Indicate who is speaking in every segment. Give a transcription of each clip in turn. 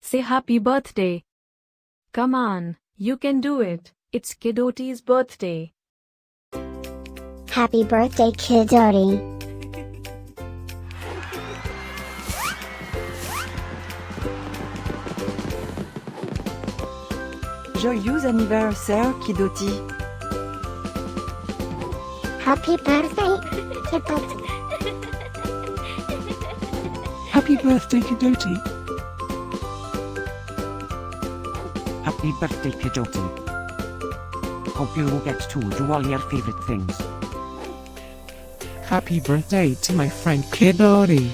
Speaker 1: Say happy birthday. Come on, you can do it. It's Kidoti's birthday.
Speaker 2: Happy birthday, Kidoti.
Speaker 3: Joyeux anniversaire, Kidoti.
Speaker 2: Happy birthday, Kidoti.
Speaker 4: Happy birthday, Kidoti.
Speaker 5: Happy birthday, Kidoti. Hope you will get to do all your favorite things.
Speaker 4: Happy birthday to my friend Kidoti.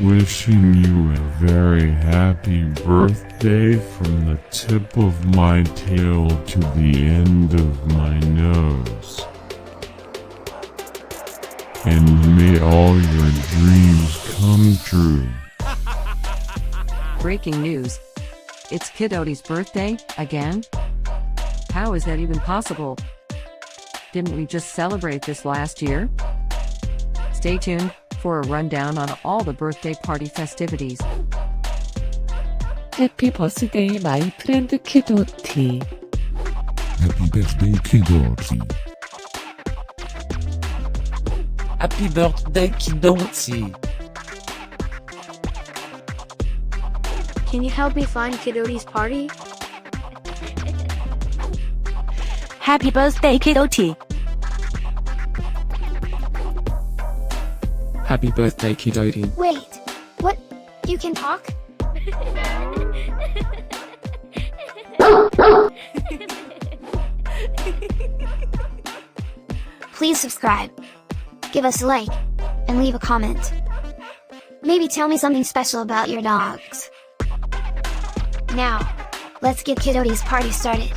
Speaker 6: Wishing you a very happy birthday from the tip of my tail to the end of my nose. And may all your dreams come true.
Speaker 3: Breaking news. It's Kidoti's birthday, again? How is that even possible? Didn't we just celebrate this last year? Stay tuned for a rundown on all the birthday party festivities.
Speaker 4: Happy birthday, my friend Kidoti.
Speaker 6: Happy birthday, Kidoti.
Speaker 4: Happy birthday, Kidoti.
Speaker 7: Can you help me find Kidoti's party?
Speaker 1: Happy birthday, Kidoti.
Speaker 4: Happy birthday, Kidoti.
Speaker 2: Wait, what? You can talk? Please subscribe, give us a like, and leave a comment. Maybe tell me something special about your dogs. Now, let's get Kidoti's party started.